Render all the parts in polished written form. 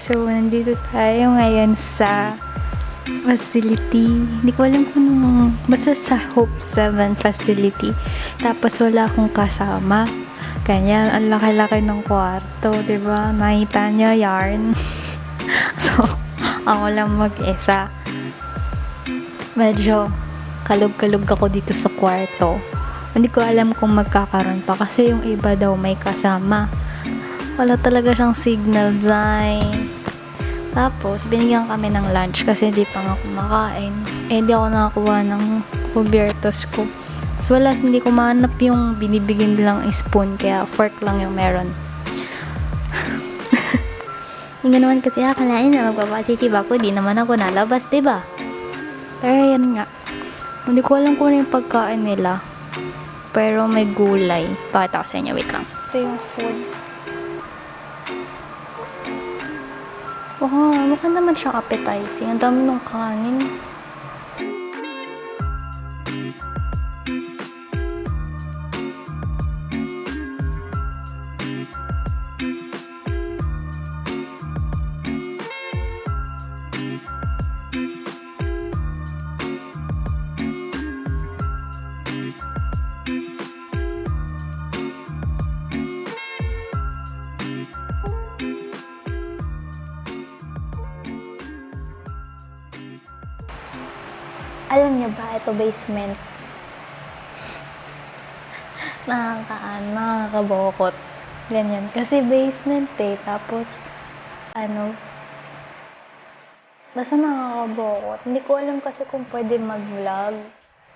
So nandito tayo ngayon sa facility. Hindi ko alam kung basta sa Hope 7 facility. Tapos wala akong kasama. Ganyan, ang laki-laki ng kwarto, 'di ba? Nakita niyo yarn. So, ako lang mag-isa. Medyo kalog-kalog ako dito sa kwarto. Hindi ko alam kung magkakaroon pa kasi yung iba daw may kasama. Wala talaga siyang signal dyan. Tapos, binigyan kami ng lunch kasi hindi pa nga kumakain. Hindi ako nakakuha ng kubyertos ko. So, hindi ko mahanap yung binibigyan nilang spoon, kaya fork lang yung meron. Hindi naman kasi akalain na magpapositive ako, di naman ako nalabas, diba? Pero yan nga. Hindi ko alam kung ano yung pagkain nila. Pero may gulay. Pakita ko sa inyo, wait lang. Ito yung food. Wow, mukha naman siyang appetizing. Ang dami ng kanin. Alam niyo ba, ito basement. Nakakabokot. Ganyan. Kasi basement eh. Tapos, basta nakakabokot. Hindi ko alam kasi kung pwede mag-vlog.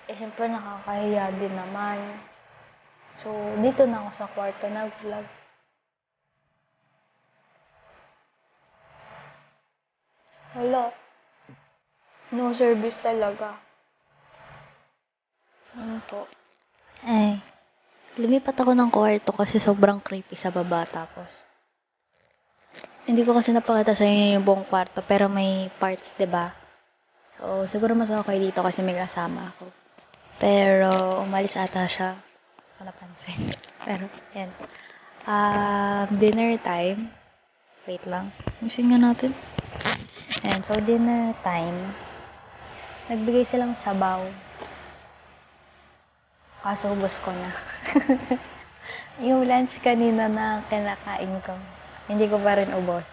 Siyempre nakakahiya din naman. So, dito na ako sa kwarto nag-vlog. Wala. No service talaga. Ano to? Lumipat ako ng kwarto kasi sobrang creepy sa baba. Tapos, hindi ko kasi napakita sa inyo yung buong kwarto, pero may parts, 'di ba? So, siguro mas okay dito kasi may kasama ako. Pero, umalis ata siya. Hindi ko napansin. Pero, yan. Dinner time. Wait lang. Ayusin nga natin. Ayan, so dinner time. Nagbigay silang sabaw. Kaso ubos ko na. Yung lunch kanina na kinakain ko, hindi ko pa rin ubos.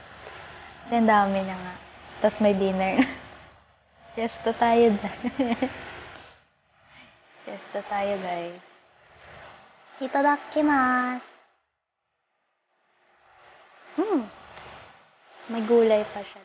Kasi ang dami na nga. Tapos may dinner. Fiesta tayo dahil. Fiesta tayo guys. Itadakimasu. May gulay pa siya.